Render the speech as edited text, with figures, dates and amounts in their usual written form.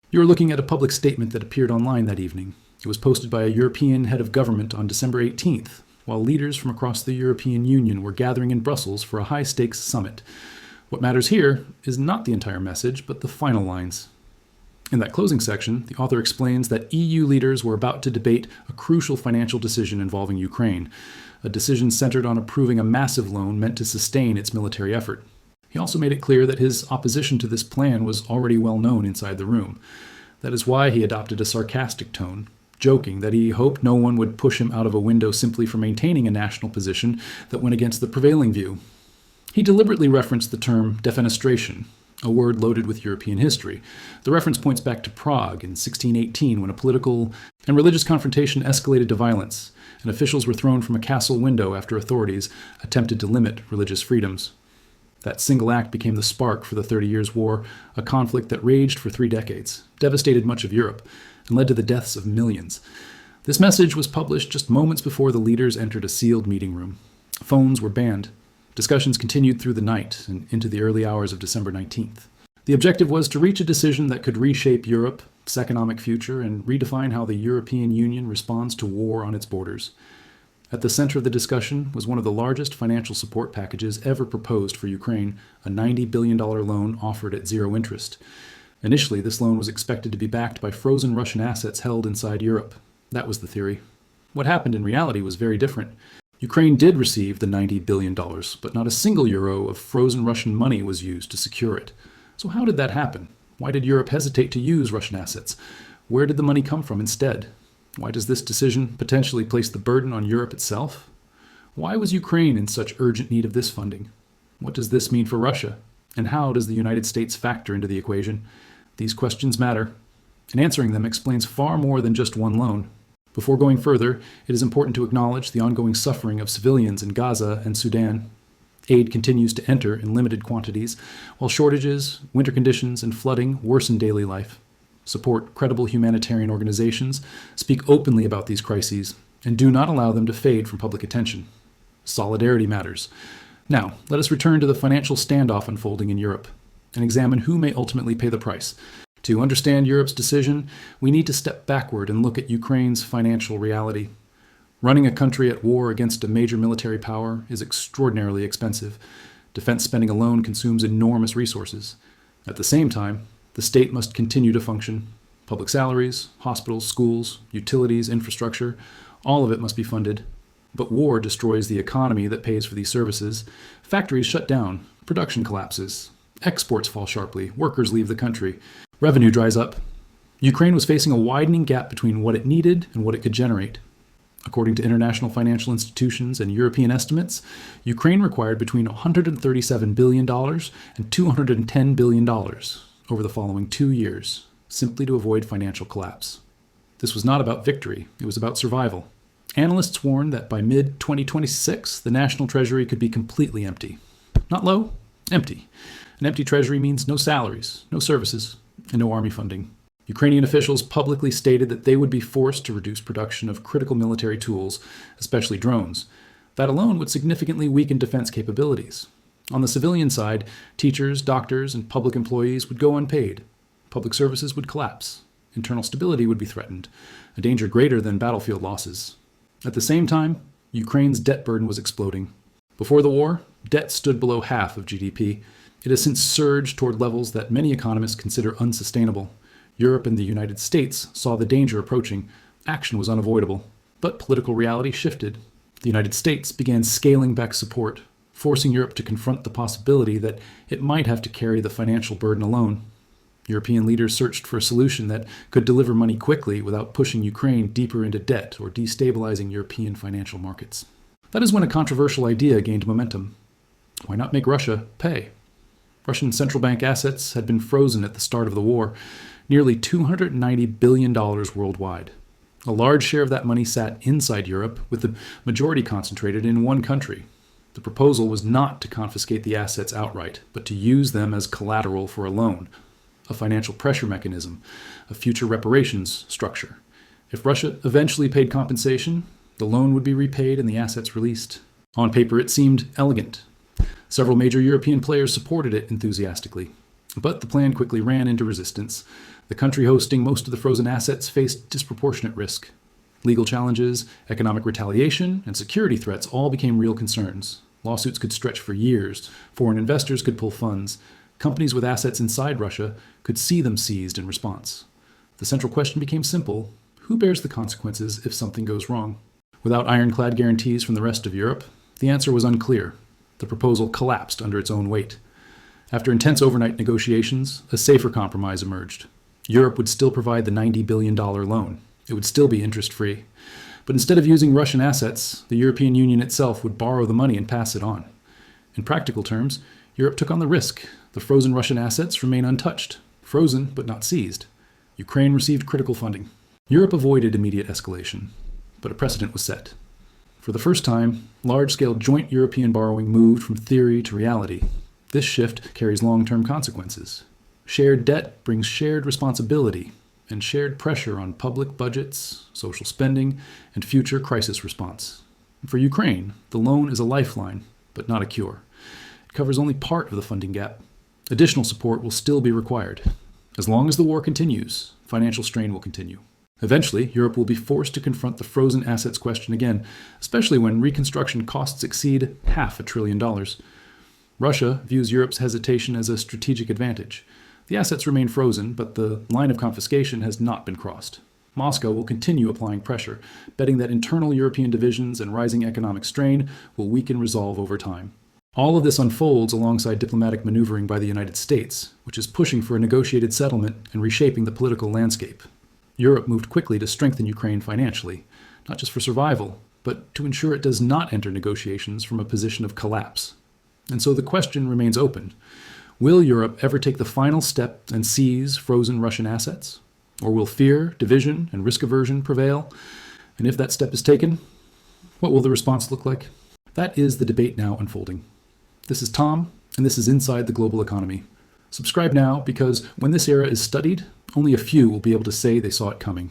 You are looking at a public statement that appeared online that evening. It was posted by a European head of government on December 18th, while leaders from across the European Union were gathering in Brussels for a high-stakes summit. What matters here is not the entire message, but the final lines. In that closing section, the author explains that EU leaders were about to debate a crucial financial decision involving Ukraine, a decision centered on approving a massive loan meant to sustain its military effort. He also made it clear that his opposition to this plan was already well known inside the room. That is why he adopted a sarcastic tone, joking that he hoped no one would push him out of a window simply for maintaining a national position that went against the prevailing view. He deliberately referenced the term defenestration, a word loaded with European history. The reference points back to Prague in 1618 when a political and religious confrontation escalated to violence, and officials were thrown from a castle window after authorities attempted to limit religious freedoms. That single act became the spark for the 30 Years' War, a conflict that raged for 3 decades, devastated much of Europe, and led to the deaths of millions. This message was published just moments before the leaders entered a sealed meeting room. Phones were banned. Discussions continued through the night and into the early hours of December 19th. The objective was to reach a decision that could reshape Europe's economic future and redefine how the European Union responds to war on its borders. At the center of the discussion was one of the largest financial support packages ever proposed for Ukraine, a $90 billion loan offered at zero interest. Initially, this loan was expected to be backed by frozen Russian assets held inside Europe. That was the theory. What happened in reality was very different. Ukraine did receive the $90 billion, but not a single euro of frozen Russian money was used to secure it. So how did that happen? Why did Europe hesitate to use Russian assets? Where did the money come from instead? Why does this decision potentially place the burden on Europe itself? Why was Ukraine in such urgent need of this funding? What does this mean for Russia? And how does the United States factor into the equation? These questions matter, and answering them explains far more than just one loan. Before going further, it is important to acknowledge the ongoing suffering of civilians in Gaza and Sudan. Aid continues to enter in limited quantities, while shortages, winter conditions, and flooding worsen daily life. Support credible humanitarian organizations, speak openly about these crises, and do not allow them to fade from public attention. Solidarity matters. Now, let us return to the financial standoff unfolding in Europe and examine who may ultimately pay the price. To understand Europe's decision, we need to step backward and look at Ukraine's financial reality. Running a country at war against a major military power is extraordinarily expensive. Defense spending alone consumes enormous resources. At the same time, the state must continue to function. Public salaries, hospitals, schools, utilities, infrastructure, all of it must be funded. But war destroys the economy that pays for these services. Factories shut down, production collapses, exports fall sharply, workers leave the country, revenue dries up. Ukraine was facing a widening gap between what it needed and what it could generate. According to international financial institutions and European estimates, Ukraine required between $137 billion and $210 billion over the following 2 years, simply to avoid financial collapse. This was not about victory, it was about survival. Analysts warned that by mid-2026, the national treasury could be completely empty. Not low, empty. An empty treasury means no salaries, no services, and no army funding. Ukrainian officials publicly stated that they would be forced to reduce production of critical military tools, especially drones. That alone would significantly weaken defense capabilities. On the civilian side, teachers, doctors, and public employees would go unpaid. Public services would collapse. Internal stability would be threatened, a danger greater than battlefield losses. At the same time, Ukraine's debt burden was exploding. Before the war, debt stood below half of GDP. It has since surged toward levels that many economists consider unsustainable. Europe and the United States saw the danger approaching. Action was unavoidable. But political reality shifted. The United States began scaling back support, forcing Europe to confront the possibility that it might have to carry the financial burden alone. European leaders searched for a solution that could deliver money quickly without pushing Ukraine deeper into debt or destabilizing European financial markets. That is when a controversial idea gained momentum. Why not make Russia pay? Russian central bank assets had been frozen at the start of the war, nearly $290 billion worldwide. A large share of that money sat inside Europe, with the majority concentrated in one country. The proposal was not to confiscate the assets outright, but to use them as collateral for a loan, a financial pressure mechanism, a future reparations structure. If Russia eventually paid compensation, the loan would be repaid and the assets released. On paper, it seemed elegant. Several major European players supported it enthusiastically. But the plan quickly ran into resistance. The country hosting most of the frozen assets faced disproportionate risk. Legal challenges, economic retaliation, and security threats all became real concerns. Lawsuits could stretch for years. Foreign investors could pull funds. Companies with assets inside Russia could see them seized in response. The central question became simple: who bears the consequences if something goes wrong? Without ironclad guarantees from the rest of Europe, the answer was unclear. The proposal collapsed under its own weight. After intense overnight negotiations, a safer compromise emerged. Europe would still provide the $90 billion loan. It would still be interest-free. But instead of using Russian assets, the European Union itself would borrow the money and pass it on. In practical terms, Europe took on the risk. The frozen Russian assets remain untouched, frozen but not seized. Ukraine received critical funding. Europe avoided immediate escalation, but a precedent was set. For the first time, large-scale joint European borrowing moved from theory to reality. This shift carries long-term consequences. Shared debt brings shared responsibility and shared pressure on public budgets, social spending, and future crisis response. For Ukraine, the loan is a lifeline, but not a cure. It covers only part of the funding gap. Additional support will still be required. As long as the war continues, financial strain will continue. Eventually, Europe will be forced to confront the frozen assets question again, especially when reconstruction costs exceed $500 billion. Russia views Europe's hesitation as a strategic advantage. The assets remain frozen, but the line of confiscation has not been crossed. Moscow will continue applying pressure, betting that internal European divisions and rising economic strain will weaken resolve over time. All of this unfolds alongside diplomatic maneuvering by the United States, which is pushing for a negotiated settlement and reshaping the political landscape. Europe moved quickly to strengthen Ukraine financially, not just for survival, but to ensure it does not enter negotiations from a position of collapse. And so the question remains open. Will Europe ever take the final step and seize frozen Russian assets? Or will fear, division, and risk aversion prevail? And if that step is taken, what will the response look like? That is the debate now unfolding. This is Tom, and this is Inside the Global Economy. Subscribe now because when this era is studied, only a few will be able to say they saw it coming.